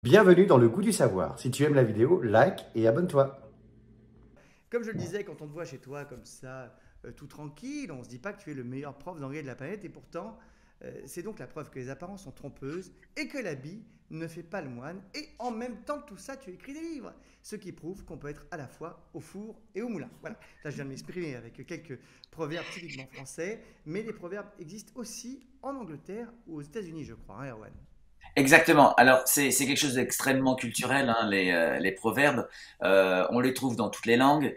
Bienvenue dans le goût du savoir. Si tu aimes la vidéo, like et abonne-toi. Comme je le disais, quand on te voit chez toi comme ça, tout tranquille, on ne se dit pas que tu es le meilleur prof d'anglais de la planète. Et pourtant, c'est donc la preuve que les apparences sont trompeuses et que l'habit ne fait pas le moine. Et en même temps de tout ça, tu écris des livres. Ce qui prouve qu'on peut être à la fois au four et au moulin. Voilà. Là, je viens de m'exprimer avec quelques proverbes typiquement français. Mais les proverbes existent aussi en Angleterre ou aux États-Unis, je crois, hein, Erwan. Exactement. Alors, c'est quelque chose d'extrêmement culturel, hein, les proverbes. On les trouve dans toutes les langues.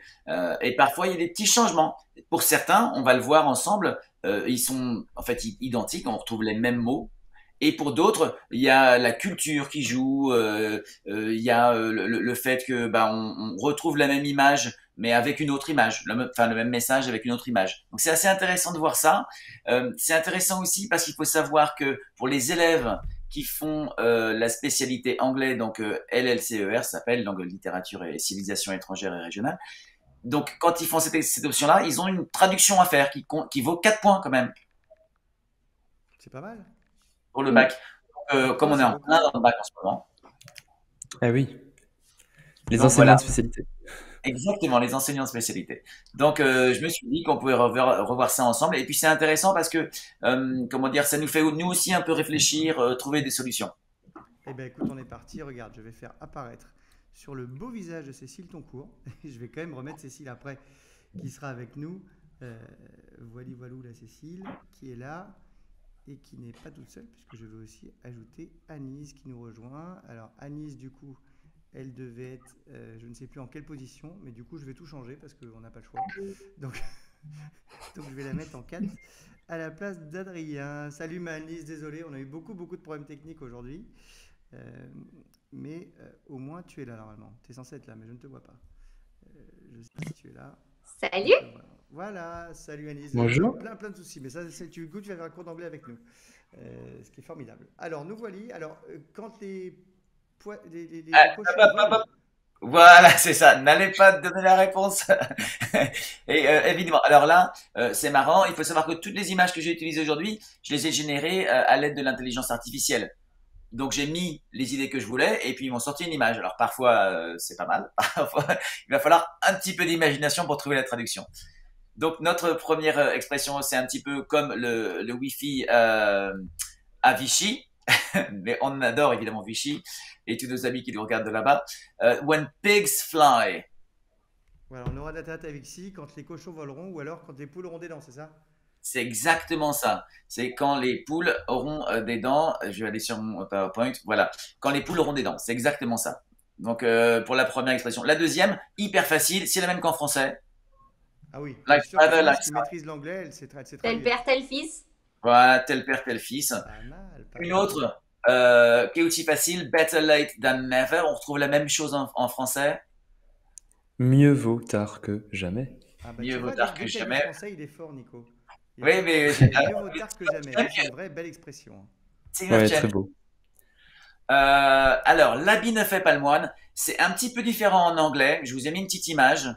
Et parfois, il y a des petits changements. Pour certains, on va le voir ensemble, ils sont en fait identiques, on retrouve les mêmes mots. Et pour d'autres, il y a la culture qui joue, il y a le fait que on retrouve la même image, mais avec une autre image, enfin le même message avec une autre image. Donc c'est assez intéressant de voir ça. C'est intéressant aussi parce qu'il faut savoir que pour les élèves qui font la spécialité anglais, donc LLCER, ça s'appelle langue, littérature et civilisation étrangère et régionale. Donc quand ils font cette option-là, ils ont une traduction à faire qui vaut 4 points quand même C'est pas mal. pour le bac. Comme on est Merci en beaucoup. plein dans le bac en ce moment. Ah oui, les Donc enseignants voilà, de spécialité. exactement, les enseignants de spécialité. Donc je me suis dit qu'on pouvait revoir ça ensemble. Et puis c'est intéressant parce que, comment dire, ça nous fait nous aussi un peu réfléchir, trouver des solutions. Eh bien, écoute, on est parti. Regarde, je vais faire apparaître sur le beau visage de Cécile Toncourt. Je vais quand même remettre Cécile après, qui sera avec nous. Euh, voilou la Cécile, qui est là et qui n'est pas toute seule, puisque je veux aussi ajouter Anise qui nous rejoint. Alors, Anise, du coup, elle devait être, je ne sais plus en quelle position, mais du coup, je vais tout changer parce qu'on n'a pas le choix. Donc, donc, je vais la mettre en 4 à la place d'Adrien. Salut, ma Anise, désolé, on a eu beaucoup de problèmes techniques aujourd'hui. Euh, mais au moins tu es là normalement. Tu es censé être là, mais je ne te vois pas. Je sais pas si tu es là. Salut! Voilà, salut Anise. On a eu Bonjour. plein de soucis, mais ça, c'est tu vas faire un cours d'anglais avec nous, ce qui est formidable. Alors, nous voilà. Alors, quand Ah, les hop, cochons hop, hop, volent, hop. Voilà, c'est ça. N'allez pas donner la réponse. Et évidemment, alors là, c'est marrant. Il faut savoir que toutes les images que j'ai utilisées aujourd'hui, je les ai générées à l'aide de l'intelligence artificielle. Donc j'ai mis les idées que je voulais et puis ils m'ont sorti une image. Alors parfois c'est pas mal, parfois il va falloir un petit peu d'imagination pour trouver la traduction. Donc notre première expression c'est un petit peu comme le Wi-Fi à Vichy, mais on adore évidemment Vichy et tous nos amis qui nous regardent de là-bas. When pigs fly, voilà, on aura de la tête avec si quand les cochons voleront ou alors quand les poules auront des dents, c'est ça? c'est exactement ça. C'est quand les poules auront des dents. Je vais aller sur mon PowerPoint. Voilà, quand les poules auront des dents, c'est exactement ça. Donc pour la première expression. La deuxième, hyper facile, c'est la même qu'en français. Ah oui, je Like suis sûr father, qu'Anise like qui son. maîtrise l'anglais, elle sait Tel traduire. père, tel fils. Voilà, tel père, tel fils. Pas mal, pas Une mal. autre, qui est aussi facile, better late than never. On retrouve la même chose en français. Mieux vaut tard que jamais. Ah bah Mieux tu vaut vois, tard dès que qu'il y a du jamais. français, il est fort, Nico. Il est Oui, très fort. mais Mieux vaut tard que jamais. Ça, c'est une vraie belle expression. Ouais, champion. très beau. Alors, l'habit ne fait pas le moine. C'est un petit peu différent en anglais. Je vous ai mis une petite image.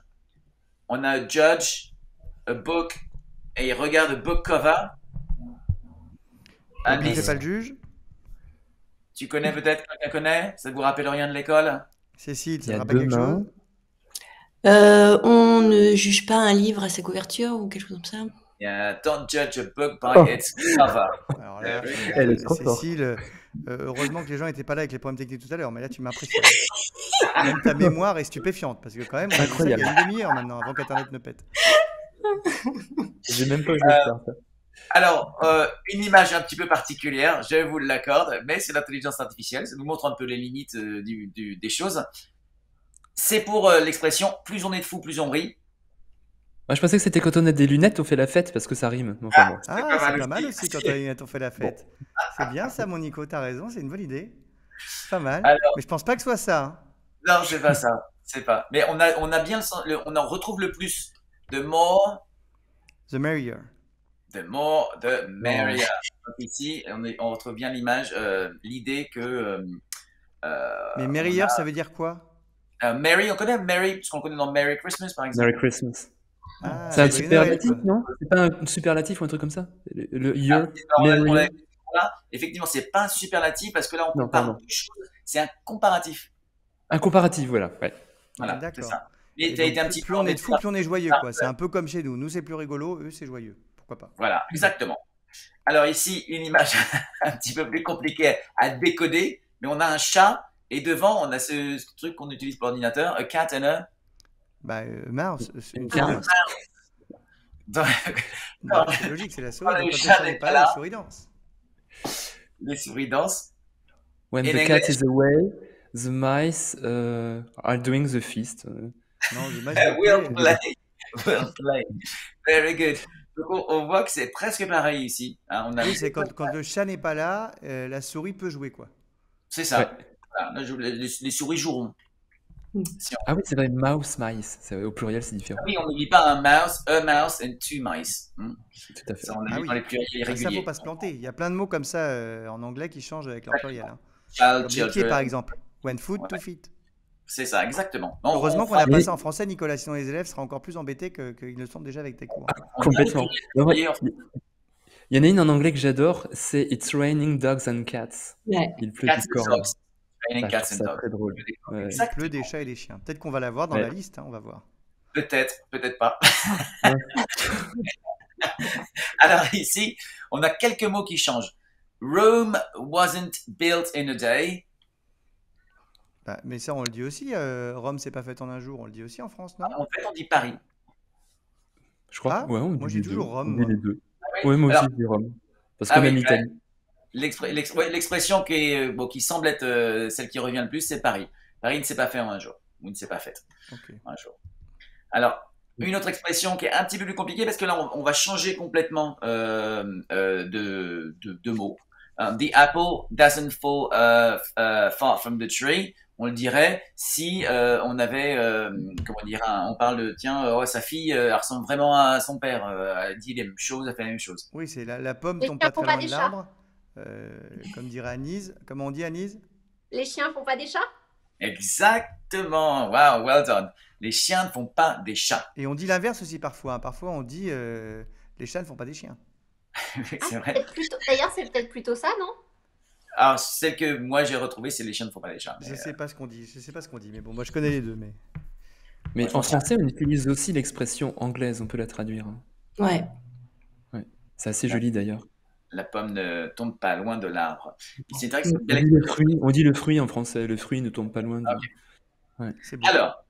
On a judge, a book, et regarde a book cover. L'habit ne fait Alice, pas le juge. tu connais peut-être, quelqu'un connaît? Ça ne vous rappelle rien de l'école? Cécile, Il ça y te a rappelle deux quelque chose? mains. On ne juge pas un livre à sa couverture ou quelque chose comme ça. Yeah, don't judge a book by Oh, its cover. Alors là, elle est trop forte. Cécile, heureusement que les gens n'étaient pas là avec les problèmes techniques tout à l'heure, mais là tu m'impressionnes. Même ta mémoire est stupéfiante, parce que quand même, on a dit ça il y Incroyable. a une demi-heure maintenant, avant qu'Internet ne pète. J'ai même pas osé le faire, ça. Alors, une image un petit peu particulière, je vous l'accorde, mais c'est l'intelligence artificielle. Ça nous montre un peu les limites des choses. C'est pour l'expression plus on est de fous, plus on rit. Moi, je pensais que c'était quand on a des lunettes, on fait la fête parce que ça rime. Mais enfin bon. C'est Ah, pas c'est mal pas mal aussi. aussi quand on fait la Bon. fête. C'est bien ça, mon Nico, t'as raison, c'est une bonne idée. Pas mal. Alors, Mais je pense pas que ce soit ça, hein. non, c'est pas ça. C'est pas. Mais on a bien on en retrouve le plus. The more, The merrier. the Non. merrier. Donc ici, on retrouve bien l'image, l'idée que Mais on merrier, a ça veut dire quoi? Mary, on connaît Mary, parce qu'on le connaît dans Merry Christmas, par exemple. Merry Christmas. Ah, C'est un joyeux Noël, superlatif, quoi. non? C'est pas un superlatif ou un truc comme ça? Le Ah, year, on l'a merry year? là. Effectivement, c'est pas un superlatif parce que là, on Non, compare pardon. deux choses C'est un comparatif. Un comparatif, voilà. Ouais. Voilà, c'est D'accord. ça. Mais Et tu as été donc, un petit plus peu on est de fous, embêté plus on est joyeux, par- quoi. C'est un peu comme chez nous. Nous, c'est plus rigolo, eux, c'est joyeux. Pourquoi pas? Voilà, exactement. Alors ici, une image un petit peu plus compliquée à décoder, mais on a un chat et devant, on a ce truc qu'on utilise pour l'ordinateur, a cat and a... Bah, mouse, c'est une Une souris. mouse. Dans- Bah, c'est logique, c'est la souris. Quand Donc, le quand le chat chat n'est n'est pas pas là, là. la souris danse. les souris dansent. When In the cat English, is away, the mice are doing the feast. Non, the mice will we'll play. play. We'll play. Very good. Donc on voit que c'est presque pareil ici. Hein, on a... Oui, c'est quand le chat n'est pas là, la souris peut jouer, quoi. C'est ça. Ouais. Voilà, là, les souris joueront. Si on... Ah oui, c'est vrai, mouse, mice. Au pluriel, c'est différent. Oui, on ne dit pas un mouse, a mouse and two mice. Tout à fait. Ça, on l'a Ah vu oui. dans les pluriels Ah, ça, réguliers. faut pas se planter. Il y a plein de mots comme ça en anglais qui changent avec leur pluriel. Hein. Child, Comme les pieds, children. par exemple. When foot Ouais. to feet. C'est ça, exactement. On- Heureusement on qu'on n'a fera- pas Et- ça en français, Nicolas, sinon les élèves seraient encore plus embêtés qu'ils le sont déjà avec tes cours. on Complètement. fera les Non, ouais, pluriels. il y en a une en anglais que j'adore, c'est It's raining dogs and cats. Ouais. Il pleut Cats des and cornes. dogs. Raining Ah, je cats trouve and ça dogs. très drôle. Ouais. Il Exact. pleut des chats et des chiens. Peut-être qu'on va l'avoir dans Ouais. la liste, hein, on va voir. Peut-être, peut-être pas. Ouais. Alors ici, on a quelques mots qui changent. Rome wasn't built in a day. Bah, mais ça, on le dit aussi. Rome, c'est pas fait en un jour. On le dit aussi en France, non? En fait, on dit Paris. Je crois. Ah, Ouais, on moi, dit j'ai les deux. toujours Rome, On dit moi. les deux. oui. Ouais, moi Alors- aussi, je dis Rome. Parce Ah que oui, même ouais. Italie. L'expression qui, qui semble être celle qui revient le plus, c'est Paris. Paris ne s'est pas fait en un jour, ou ne s'est pas faite Ok. en un jour. Alors, une autre expression qui est un petit peu plus compliquée, parce que là, on va changer complètement de mots. The apple doesn't fall far from the tree. On le dirait si on avait, comment dire, on parle de, tiens, ouais, sa fille, elle ressemble vraiment à son père. Elle dit les mêmes choses, elle fait la même chose. Oui, c'est la pomme Les tombe chiens pas font très pas loin des de chats. l'arbre. Comme dirait Anise. Comment on dit, Anise? Les chiens font pas des chats? Exactement. Wow, well done. Les chiens ne font pas des chats. Et on dit l'inverse aussi parfois. Hein. Parfois, on dit les chats ne font pas des chiens. C'est vrai. D'ailleurs, c'est peut-être plutôt ça, non? Alors, celle que moi j'ai retrouvée, c'est les chiens ne font pas des chats. Mais, Je sais pas ce qu'on dit. Je sais pas ce qu'on dit. Mais bon, moi, je connais les deux. Mais Mais Franchement, en français, on utilise aussi l'expression anglaise, on peut la traduire. Hein. Ouais. C'est assez joli d'ailleurs. la pomme ne tombe pas loin de l'arbre. C'est vrai que On c'est une belle dit le expression. fruit, on dit le fruit en français, le fruit ne tombe pas loin de... Ok. c'est beau. Alors,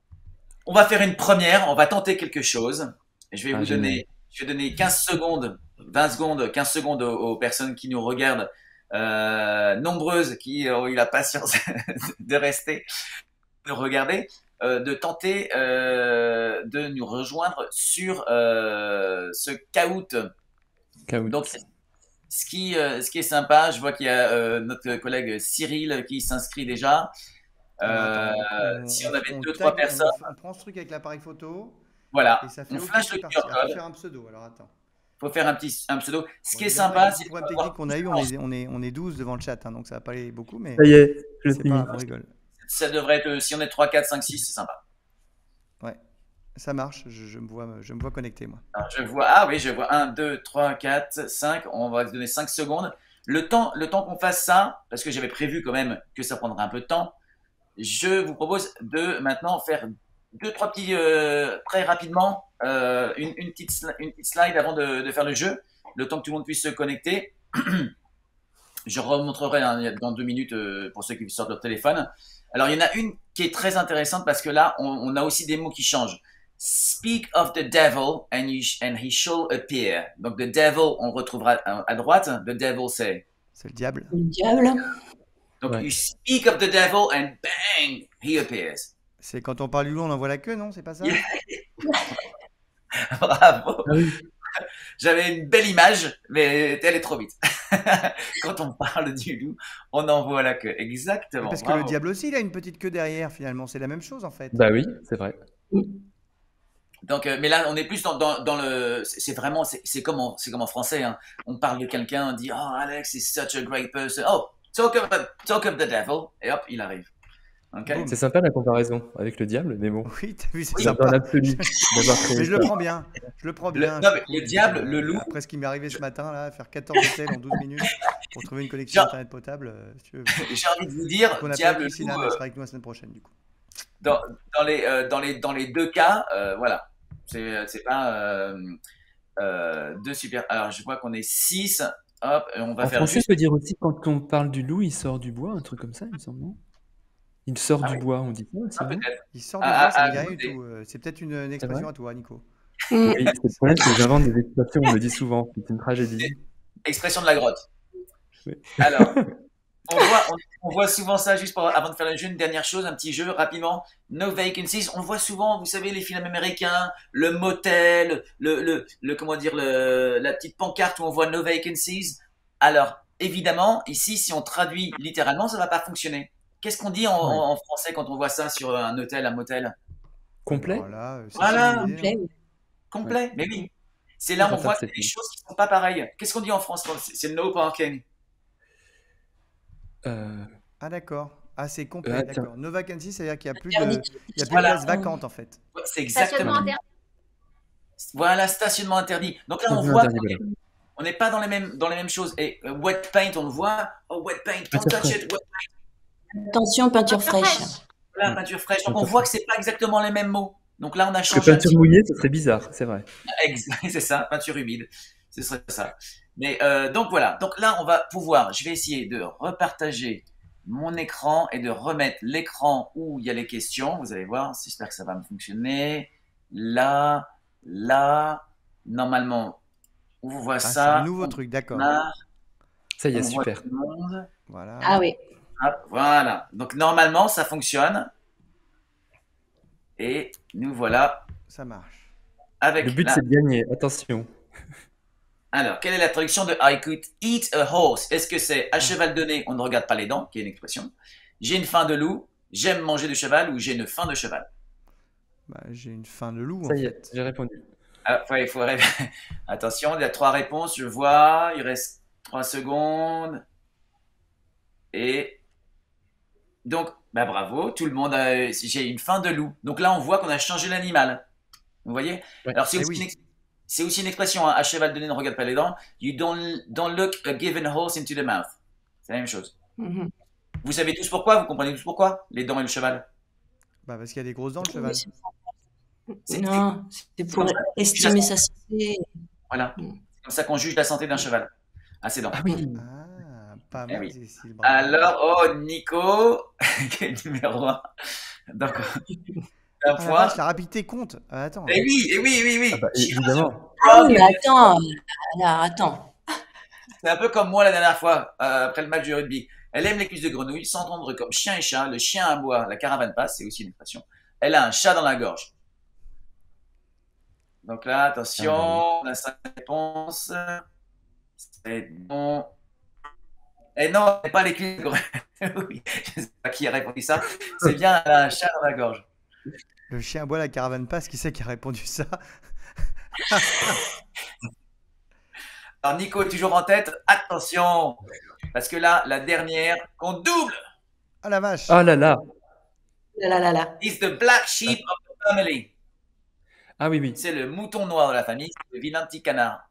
on va faire une première, on va tenter quelque chose. Je vais Ah, vous génial. donner, je vais donner 15 secondes, 20 secondes, 15 secondes aux personnes qui nous regardent, nombreuses, qui ont eu la patience de rester, de regarder, de tenter de nous rejoindre sur ce Kahoot. Kahoot. Donc, ce qui est sympa, je vois qu'il y a notre collègue Cyril qui s'inscrit déjà. Si on avait deux, tag, trois personnes, on prend ce truc avec l'appareil photo voilà, et ça fait on OK, flash c'est le parti. QR Ah, faut code. faire un pseudo. Alors attends. Faut faire un pseudo. Ce Bon, qui est évidemment, sympa, avec c'est le problème technique qu'on a eu, on est 12 devant le chat, hein, donc ça va pas aller beaucoup, mais Ça y est, je c'est finis. pas, on rigole. ça devrait être, si on est 3, 4, 5, 6, c'est sympa. Ouais, ça marche. Je me vois connecté moi. Alors, je vois 1, 2, 3, 4, 5. On va se donner 5 secondes. Le temps qu'on fasse ça, parce que j'avais prévu quand même que ça prendrait un peu de temps, je vous propose de maintenant faire 2-3 petits, très rapidement, une petite slide avant de faire le jeu, le temps que tout le monde puisse se connecter. Je remontrerai dans 2 minutes pour ceux qui sortent leur téléphone. Alors, il y en a une qui est très intéressante parce que là, on a aussi des mots qui changent. Speak of the devil and he shall appear. Donc, the devil, on retrouvera à droite. The devil, c'est... C'est le diable. Le diable. Donc, Ouais. you speak of the devil and bang, he appears. C'est quand on parle du loup, on envoie la queue, non? C'est pas ça? Bravo. Ah oui. J'avais une belle image, mais elle est trop vite. Quand on parle du loup, on envoie la queue. Exactement. Parce que Bravo. le diable aussi, il a une petite queue derrière, finalement. C'est la même chose, en fait. Bah oui, c'est vrai. Donc, mais là, on est plus dans le. C'est vraiment, c'est comme en français. Hein. On parle de quelqu'un, on dit, oh, Alex is such a great person. Oh, talk of the devil. Et hop, il arrive. Ok. Boum. C'est sympa la comparaison avec le diable, mais bon. Oui, t'as vu, c'est Oui, Dans sympa. l'absolu d'avoir créé Mais je le ça. prends bien. Je le prends bien. non, mais je le trouve. diable, le loup. Après ce qui m'est arrivé ce matin, là, faire 14 hôtels en 12 minutes. Pour trouver une connexion J'ai internet potable, si tu veux. j'ai envie de vous dire, On a pas Diable avec Lucina, Loup, elle sera avec nous la semaine prochaine, du coup. dans les deux cas, voilà. C'est pas deux super. Alors, je vois qu'on est 6. Hop, et on va En faire français, juste. on peut dire aussi quand on parle du loup, il sort du bois, un truc comme ça, il me semble, non? Il sort Ah du oui, bois, on dit ça aussi, non? peut-être. Il sort du bois, ça me dit rien du Écoutez, tout. C'est peut-être une C'est vrai? expression à toi, Nico. Mm. Oui, c'est le problème, c'est que j'invente des expressions, on me le dit souvent, c'est une tragédie. expression de la grotte. Oui. Alors, on voit souvent ça, juste avant de faire le jeu, une dernière chose, un petit jeu rapidement. No vacancies. On voit souvent, vous savez, les films américains, le motel, comment dire, la petite pancarte où on voit no vacancies. Alors, évidemment, ici, si on traduit littéralement, ça va pas fonctionner. Qu'est-ce qu'on dit Ouais. en français quand on voit ça sur un hôtel, un motel? Complet? Alors là, c'est Voilà, une idée, Complet, hein. oui. complet. Mais oui. C'est là où on voit qu'il y a des choses qui sont pas pareilles. Qu'est-ce qu'on dit en France? C'est no parking. Ah, d'accord. Ah, c'est complet, tiens. d'accord. No vacancy, c'est-à-dire qu'il n'y a plus Interdit. il y a plus Voilà. de place vacante, en fait. Ouais, c'est Stationnement exactement. interdit. Voilà, stationnement interdit. Donc là, on Stationnement voit interdit, qu'on voilà. on n'est pas dans les mêmes choses. Et wet paint, on le voit. Oh, wet paint, don't Peinture touch fraîche. it. Attention, peinture fraîche. Voilà, Mm. peinture fraîche. Donc on Peinture voit que c'est pas exactement les mêmes mots. Donc là, on a Parce que changé un peinture petit mouillée, ce serait bizarre, c'est vrai. C'est ça, peinture humide. Ce serait ça. Mais donc voilà. Donc là, on va pouvoir. Je vais essayer de repartager mon écran et de remettre l'écran où il y a les questions. Vous allez voir. J'espère que ça va me fonctionner. Là, normalement, on voit Ah, c'est ça. un nouveau truc, d'accord. Ça y est, On voit super. tout le monde. Voilà. Ah oui. Hop, voilà. Donc normalement, ça fonctionne. Et nous voilà Ça marche. avec Le but, la... c'est de gagner, attention. Alors, quelle est la traduction de I could eat a horse? Est-ce que c'est à cheval de nez, on ne regarde pas les dents, qui est une expression. J'ai une faim de loup, j'aime manger de cheval ou j'ai une faim de cheval? Bah, j'ai une faim de loup, en Ça y est, fait. j'ai répondu. Ah, il faut attention, il y a 3 réponses, je vois. Il reste 3 secondes. Et donc, bah bravo, tout le monde a... J'ai une faim de loup. Donc là, on voit qu'on a changé l'animal. Vous voyez? Ouais. Alors, c'est Eh aussi, oui. c'est aussi une expression, hein, à cheval de nez, ne regarde pas les dents. You don't look a given horse into the mouth. C'est la même chose. Mhm. Vous savez tous pourquoi? Vous comprenez tous pourquoi? Les dents et le cheval. Bah, parce qu'il y a des grosses dents, le cheval. C'est Non, c'est pour estimer sa santé. Voilà. Mm. C'est comme ça qu'on juge la santé d'un cheval. À ses dents. Ah oui. Ah, pas Eh mal, oui. Cécile, bravo. Alors, oh, Nico, qui est numéro 1. Donc, un Ah, la point. vache, la rapidité compte. Ah, attends. Eh oui, Ah bah, évidemment. Ah oui, mais attends. Alors, attends. C'est un peu comme moi la dernière fois, après le match de rugby. Elle aime les cuisses de grenouille, s'entendre comme chien et chat. Le chien aboie, la caravane passe, c'est aussi une expression. Elle a un chat dans la gorge. Donc là, attention, on a 5 réponses. C'est bon. Et non, c'est pas les cuisses de grenouille. Je sais pas qui a répondu ça. C'est bien, elle a un chat dans la gorge. Le chien aboie, la caravane passe. Qui c'est qui a répondu ça? Alors Nico est toujours en tête. Attention, parce que là, la dernière compte double. Ah, la vache. Ah là là. Là, là, là. Is the black sheep of the family. Ah oui, oui. C'est le mouton noir de la famille, c'est le vilain petit canard.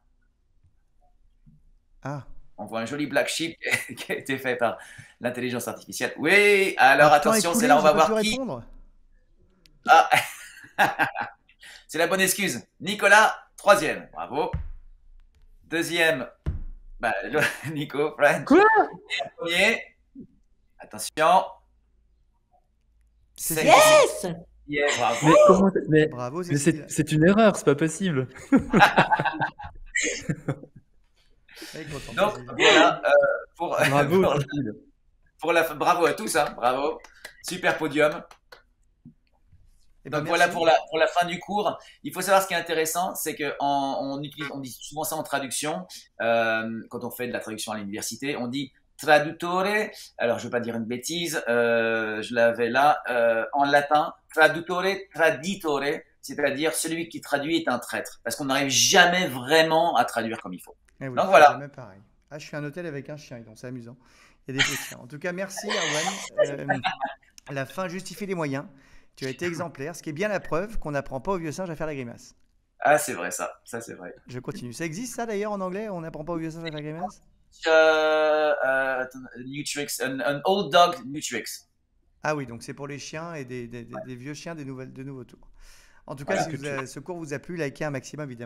Ah. On voit un joli black sheep qui a été fait par l'intelligence artificielle. Oui, alors Ah, temps attention, écoulé, c'est là on j'ai va pas voir pu qui. répondre. Ah. C'est la bonne excuse. Nicolas, 3e. Bravo. 2e, bah, Nico, French. Quoi? Et 1er, attention. C'est Yes! Yeah, bravo. Mais comment mais, Bravo, mais Cécile. c'est une erreur, c'est pas possible. Elle est contente, Donc Cécile. voilà, pour, Bravo, pour, Cécile. bravo à tous, hein, bravo. Super podium. Eh ben, Donc voilà merci. pour la fin du cours. Il faut savoir ce qui est intéressant, c'est que on dit souvent ça en traduction, quand on fait de la traduction à l'université, on dit traduttore. Alors je ne veux pas dire une bêtise, je l'avais là en latin, traduttore, traditore, c'est-à-dire celui qui traduit est un traître, parce qu'on n'arrive jamais vraiment à traduire comme il faut. Eh oui, Donc c'est voilà. jamais pareil. Ah, je suis un hôtel avec un chien, donc c'est amusant. Il y a des petits chiens. En tout cas, merci, Erwan. La fin justifie les moyens. Tu as été exemplaire, ce qui est bien la preuve qu'on n'apprend pas au vieux singe à faire la grimace. Ah c'est vrai ça c'est vrai. Je continue. Ça existe ça d'ailleurs en anglais? On n'apprend pas au vieux singe à faire la grimace? Nutrix, an old dog Nutrix. Ah oui, donc c'est pour les chiens et des vieux chiens de nouveaux tours. En tout cas, Voilà. si ce cours vous a plu, likez un maximum, évidemment.